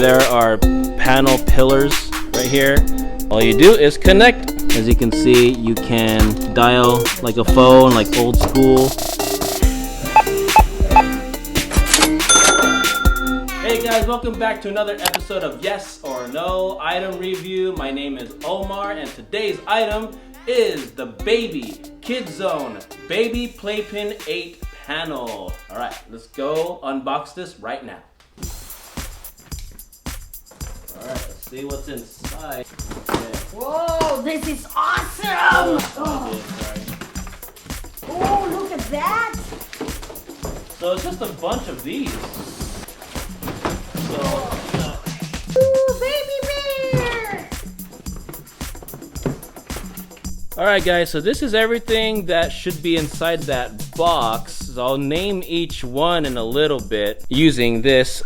there are panel pillars right here. All you do is connect. As you can see, you can dial like a phone, like old school. Hey guys, welcome back to another episode of Yes or No Item Review. My name is Omar, and today's item is the Kidzone Baby Playpen 8 panel. All right, let's go unbox this right now. All right, let's see what's inside. Okay. Whoa, this is awesome! Oh, look at that! So it's just a bunch of these. Ooh, baby bear! Alright guys, so this is everything that should be inside that box. So I'll name each one in a little bit using this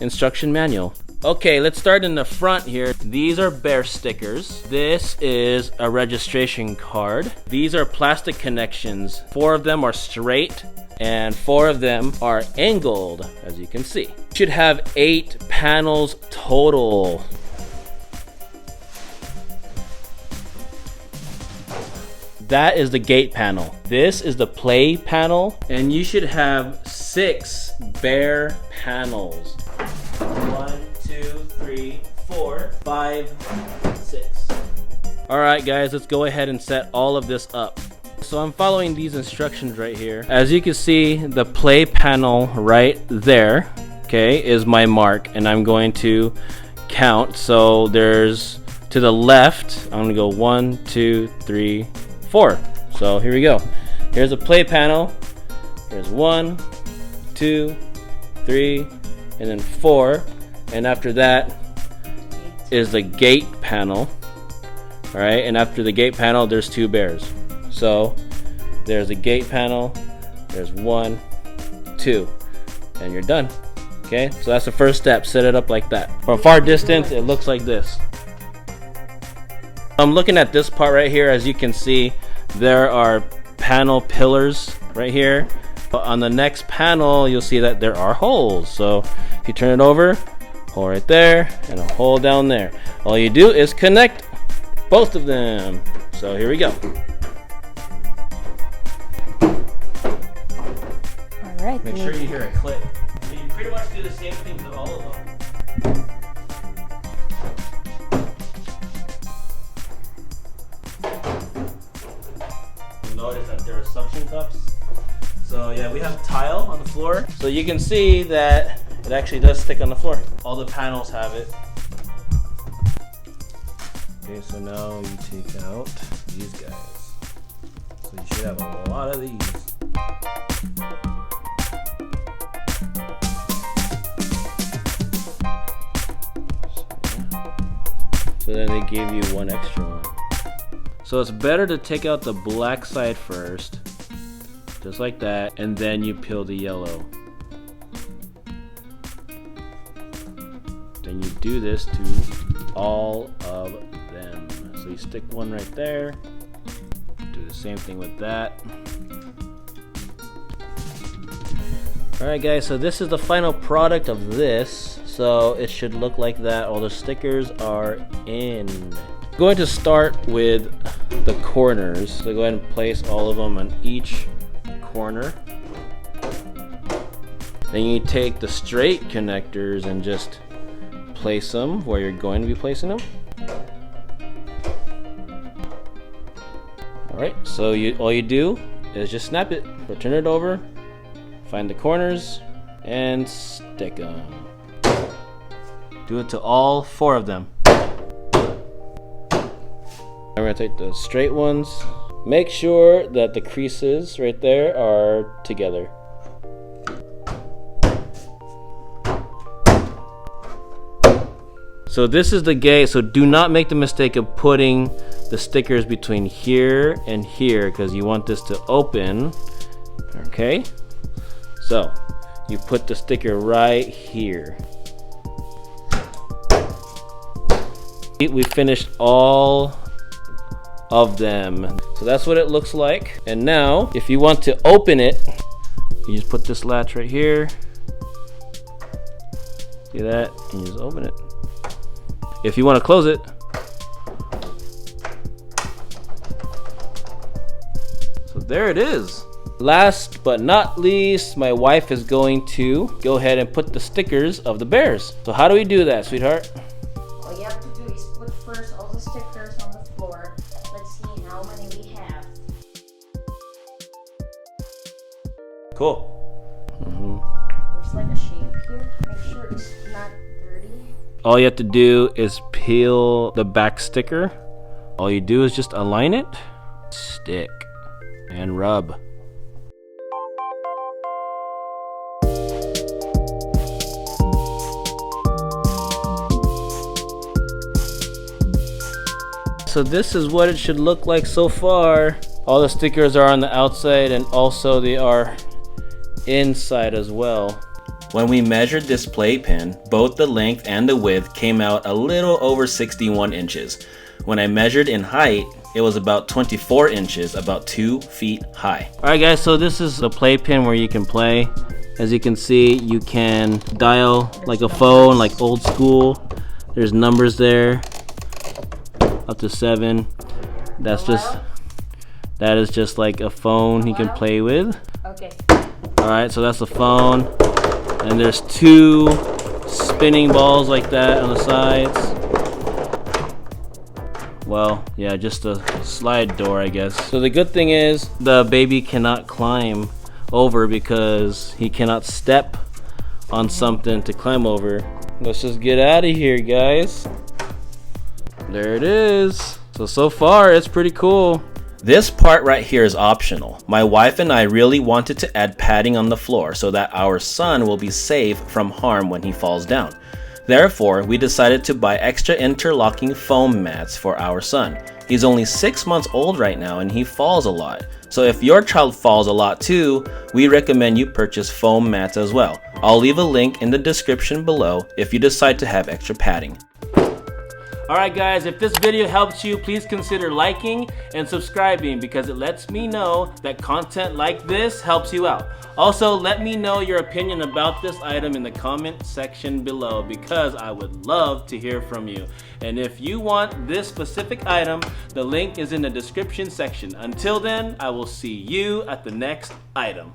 instruction manual. Okay, let's start in the front here. These are bear stickers. This is a registration card. These are plastic connections. 4 of them are straight and 4 of them are angled, as you can see. You should have 8 panels total. That is the gate panel. This is the play panel, and you should have 6 bear panels. 1, 2, 3, 4, 5, 6. All right, guys, let's go ahead and set all of this up. So I'm following these instructions right here. As you can see, the play panel right there, okay, is my mark, and I'm going to count. So there's to the left, I'm gonna go 1, 2, 3, 4. So here we go. Here's a play panel. Here's 1, 2, 3, and then 4. And after that is the gate panel. All right, and after the gate panel, there's 2 bears. So there's a gate panel. There's 1, 2, and you're done. Okay, so that's the first step. Set it up like that. From far distance, it looks like this. I'm looking at this part right here. As you can see, there are panel pillars right here. But on the next panel, you'll see that there are holes. So if you turn it over, hole right there and a hole down there. All you do is connect both of them. So here we go. All right. Make sure you hear a click. You pretty much do the same thing to all of them. Notice that there are suction cups. So yeah, we have tile on the floor. So you can see that it actually does stick on the floor. All the panels have it. Okay, so now you take out these guys. So you should have a lot of these. So then they gave you 1 extra one. So it's better to take out the black side first, just like that, and then you peel the yellow. Then you do this to all of them. So you stick one right there, do the same thing with that. Alright guys, so this is the final product of this. So it should look like that. All the stickers are in. I'm going to start with the corners. So go ahead and place all of them on each corner. Then you take the straight connectors and just place them where you're going to be placing them. Alright, so all you do is just snap it, or turn it over, find the corners, and stick them. Do it to all 4 of them. We're going to take the straight ones. Make sure that the creases right there are together. So this is the gate, so do not make the mistake of putting the stickers between here and here, because you want this to open. Okay? So you put the sticker right here. We finished all of them. So that's what it looks like. And now, if you want to open it, you just put this latch right here. See that? And you just open it. If you want to close it. So there it is. Last but not least, my wife is going to go ahead and put the stickers of the bears. So how do we do that, sweetheart? All you have to do is put first all the stickers on the floor. Let's see how many we have. Cool. There's like a shape here. Make sure it's not dirty. All you have to do is peel the back sticker. All you do is just align it, stick, and rub. So this is what it should look like so far. All the stickers are on the outside and also they are inside as well. When we measured this playpen, both the length and the width came out a little over 61 inches. When I measured in height, it was about 24 inches, about 2 feet high. Alright guys, so this is the playpen where you can play. As you can see, you can dial like a phone, like old school. There's numbers there, up to 7. That is just like a phone he can play with. Okay. Alright, so that's the phone. And there's 2 spinning balls like that on the sides. Well, yeah, just a slide door, I guess. So the good thing is the baby cannot climb over because he cannot step on something to climb over. Let's just get out of here, guys. There it is. So far it's pretty cool. This part right here is optional. My wife and I really wanted to add padding on the floor so that our son will be safe from harm when he falls down. Therefore, we decided to buy extra interlocking foam mats for our son. He's only 6 months old right now and he falls a lot. So if your child falls a lot too, we recommend you purchase foam mats as well. I'll leave a link in the description below if you decide to have extra padding. Alright guys, if this video helps you, please consider liking and subscribing because it lets me know that content like this helps you out. Also, let me know your opinion about this item in the comment section below because I would love to hear from you. And if you want this specific item, the link is in the description section. Until then, I will see you at the next item.